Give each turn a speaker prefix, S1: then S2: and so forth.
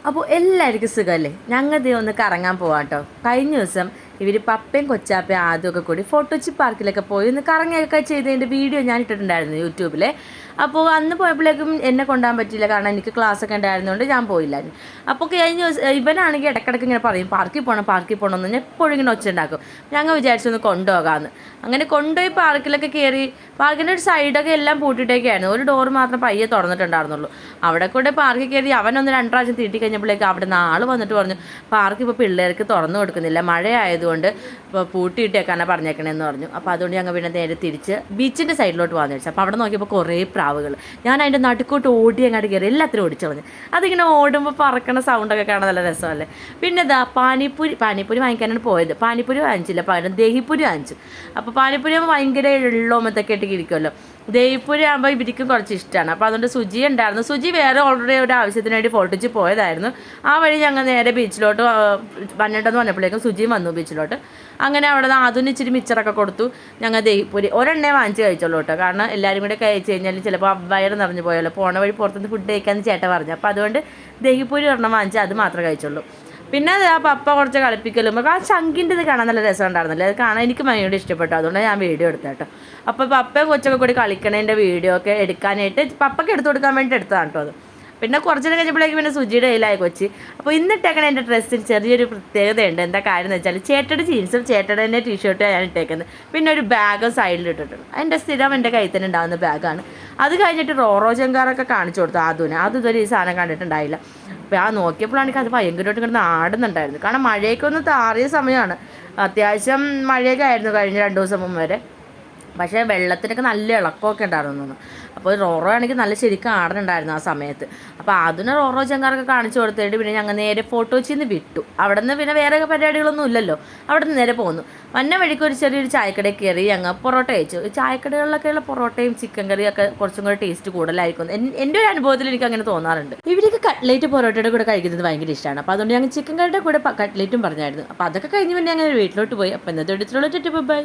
S1: അപ്പോൾ എല്ലാവർക്കും സുഖമല്ലേ? ഞങ്ങൾ ദേ ഒന്ന് കറങ്ങാൻ പോവാം കേട്ടോ. കഴിഞ്ഞ ദിവസം ഇവർ പപ്പയും കൊച്ചാപ്പയും ആദ്യമൊക്കെ കൂടി ഫോട്ടോച്ചി പാർക്കിലൊക്കെ പോയി ഒന്ന് കറങ്ങിയൊക്കെ ചെയ്തതിൻ്റെ വീഡിയോ ഞാൻ ഇട്ടിട്ടുണ്ടായിരുന്നു യൂട്യൂബിൽ. അപ്പോൾ അന്ന് പോയപ്പോഴേക്കും എന്നെ കൊണ്ടുപോകാൻ പറ്റിയില്ല, കാരണം എനിക്ക് ക്ലാസ്സൊക്കെ ഉണ്ടായിരുന്നതുകൊണ്ട് ഞാൻ പോയില്ലായിരുന്നു. അപ്പോൾ കഴിഞ്ഞ ദിവസം ഇവനാണെങ്കിൽ ഇടയ്ക്കിടയ്ക്ക് ഇങ്ങനെ പറയും പാർക്കിൽ പോകണം എന്ന് ഞാൻ എപ്പോഴും ഇങ്ങനെ ഒച്ച ഉണ്ടാക്കും. ഞങ്ങൾ വിചാരിച്ചൊന്ന് കൊണ്ടുപോകാമെന്ന്. അങ്ങനെ കൊണ്ടുപോയി പാർക്കിലൊക്കെ കയറി. പാർക്കിൻ്റെ ഒരു സൈഡൊക്കെ എല്ലാം പൂട്ടിയിട്ടൊക്കെയായിരുന്നു, ഒരു ഡോർ മാത്രം പയ്യെ തുറന്നിട്ടുണ്ടായിരുന്നുള്ളൂ. അവിടെ കൂടെ പാർക്കിൽ കയറി അവനൊന്ന് 2 പ്രാവശ്യം തീട്ടി കഴിഞ്ഞപ്പോഴേക്കും അവിടെ നിന്ന് ആൾ വന്നിട്ട് പറഞ്ഞു പാർക്ക് ഇപ്പോൾ പിള്ളേർക്ക് തുറന്നു കൊടുക്കുന്നില്ല, മഴയായതുകൊണ്ട് ഇപ്പോൾ പൂട്ടിയിട്ടേക്കാണ് പറഞ്ഞേക്കണേന്ന് പറഞ്ഞു. അപ്പോൾ അതുകൊണ്ട് ഞങ്ങൾ പിന്നെ നേരെ തിരിച്ച് ബീച്ചിൻ്റെ സൈഡിലോട്ട് വന്നു വെച്ചു. അപ്പോൾ അവിടെ നോക്കിയപ്പോൾ കുറേ പ്രാവുകൾ. ഞാൻ അതിൻ്റെ നടുക്കോട്ട് ഓടി അങ്ങോട്ട് കയറി എല്ലാത്തിനും ഓടിച്ചു കളഞ്ഞു. അതിങ്ങനെ ഓടുമ്പോൾ പറക്കണ സൗണ്ടൊക്കെ കാണാൻ നല്ല രസമല്ലേ. പിന്നെ ഇതാ പാനിപ്പൂരി വാങ്ങിക്കാനാണ് പോയത്. പാനിപ്പൂരി വാങ്ങിച്ചില്ല, പകരം ദഹിപ്പൂരി വാങ്ങിച്ചു. അപ്പോൾ പാനിപ്പൂരി ആകുമ്പോൾ ഭയങ്കര എള്ളോമത്തൊക്കെ ഇട്ട് ഇരിക്കുമല്ലോ. ദഹിപ്പൂരി ആകുമ്പോൾ ഇവർക്കും കുറച്ച് ഇഷ്ടമാണ്. അപ്പോൾ അതുകൊണ്ട് സുജി ഉണ്ടായിരുന്നു. സുജി വേറെ ഓൾറെഡി ഒരു ആവശ്യത്തിന് വേണ്ടി ഫോട്ടോച്ച് പോയതായിരുന്നു. ആ വഴി ഞങ്ങൾ നേരെ ബീച്ചിലോട്ട് വന്നിട്ടെന്ന് പറഞ്ഞപ്പോഴേക്കും സുജിയും വന്നു ബീച്ചിലോട്ട്. അങ്ങനെ അവിടെ നിന്ന് അതിന് ഇച്ചിരി മിച്ചറൊക്കെ കൊടുത്തു. ഞങ്ങൾ ദഹിപ്പൂരി ഒരെണ്ണേ വാങ്ങിച്ച് കഴിച്ചോളൂ കേട്ടോ, കാരണം എല്ലാവരും കൂടെ കഴിച്ച് കഴിഞ്ഞാൽ ചിലപ്പോൾ വയറ് നിറഞ്ഞു പോയല്ലോ. പോണ വഴി പുറത്തുനിന്ന് ഫുഡ് കഴിക്കാമെന്ന് ചേട്ടൻ പറഞ്ഞു. അപ്പോൾ അതുകൊണ്ട് ദഹിപ്പൂരി ഒരെണ്ണം വാങ്ങിച്ച് അത് മാത്രമേ കഴിച്ചുള്ളൂ. പിന്നെ ആ പപ്പ കുറച്ച് കളിപ്പിക്കലും ആ ചങ്കിൻ്റെ ഇത് കാണാൻ നല്ല രസം ഉണ്ടായിരുന്നില്ല. അത് കാണാൻ എനിക്ക് ഭയങ്കര ഇഷ്ടപ്പെട്ടു, അതുകൊണ്ട് ഞാൻ വീഡിയോ എടുത്തു കേട്ടോ. അപ്പോൾ പപ്പയും കൊച്ചൊക്കെ കൂടി കളിക്കണതിൻ്റെ വീഡിയോ ഒക്കെ എടുക്കാനായിട്ട് പപ്പയ്ക്ക് എടുത്തു കൊടുക്കാൻ വേണ്ടി എടുത്തതാണ് കേട്ടോ അത്. പിന്നെ കുറച്ചു കഴിഞ്ഞപ്പോഴേക്കും പിന്നെ സുജിയുടെ കയ്യിലായി കൊച്ചി. അപ്പോൾ ഇന്നിട്ടേക്കണ എൻ്റെ ഡ്രസ്സിന് ചെറിയൊരു പ്രത്യേകതയുണ്ട്. എന്താ കാര്യം എന്ന് വെച്ചാൽ ചേട്ടയുടെ ജീൻസും ചേട്ടയുടെ തന്നെ ടീഷർട്ടും ഞാൻ ഇട്ടേക്കുന്നത്. പിന്നെ ഒരു ബാഗും സൈഡിൽ ഇട്ടിട്ടുണ്ട്. അതിൻ്റെ സ്ഥിരം എൻ്റെ കയ്യിൽ തന്നെ ഉണ്ടാകുന്ന ബാഗാണ്. അത് കഴിഞ്ഞിട്ട് റോറോ ജങ്കാറൊക്കെ കാണിച്ചു കൊടുത്തു അതും ഇതുവരെ ഈ സാധനം കണ്ടിട്ടുണ്ടായില്ല. അപ്പോൾ ആ നോക്കിയപ്പോഴാണ് എനിക്ക് അത് ഭയങ്കരമായിട്ട് കിടന്ന് ആടുന്നുണ്ടായിരുന്നു, കാരണം മഴയൊക്കെ ഒന്ന് താറിയ സമയമാണ്. അത്യാവശ്യം മഴയൊക്കെ ആയിരുന്നു കഴിഞ്ഞ 2 ദിവസം മുമ്പ് വരെ. പക്ഷേ വെള്ളത്തിനൊക്കെ നല്ല ഇളക്കമൊക്കെ ഉണ്ടായിരുന്നു. അപ്പോൾ റോറോ ആണെങ്കിൽ നല്ല ശരിക്കും ആടുന്നുണ്ടായിരുന്നു ആ സമയത്ത്. അപ്പോൾ അതിന് റോറോ ചെങ്കാറൊക്കെ കാണിച്ചു കൊടുത്തിട്ട് പിന്നെ ഞങ്ങൾ നേരെ ഫോട്ടോച്ചിൽ നിന്ന് വിട്ടു. അവിടെ നിന്ന് പിന്നെ വേറെ പരിപാടികളൊന്നും ഇല്ലല്ലോ, അവിടെ നിന്ന് നേരെ പോന്നു. വന്ന വഴിക്ക് ഒരു ചെറിയൊരു ചായക്കടയിൽ കയറി ഞങ്ങൾ പൊറോട്ട കഴിച്ചു. ചായക്കടകളിലൊക്കെയുള്ള പൊറോട്ടയും ചിക്കൻ കറിയൊക്കെ കുറച്ചും കൂടെ ടേസ്റ്റ് കൂടുതലായിരിക്കും എൻ്റെ ഒരു അനുഭവത്തിൽ എനിക്ക് അങ്ങനെ തോന്നാറുണ്ട്. ഇവർക്ക് കട്ട്ലേറ്റ് പൊറോട്ടയുടെ കൂടെ കഴിക്കുന്നത് ഭയങ്കര ഇഷ്ടമാണ്. അപ്പോൾ അതുകൊണ്ട് ഞങ്ങൾ ചിക്കൻ കറിയുടെ കൂടെ കട്ട്ലേറ്റും പറഞ്ഞായിരുന്നു. അപ്പോൾ അതൊക്കെ കഴിഞ്ഞ് പിന്നെ ഞങ്ങൾ വീട്ടിലോട്ട് പോയി. അപ്പോൾ ഇന്നത്തെ എടുത്തിട്ടുള്ള ബൈ.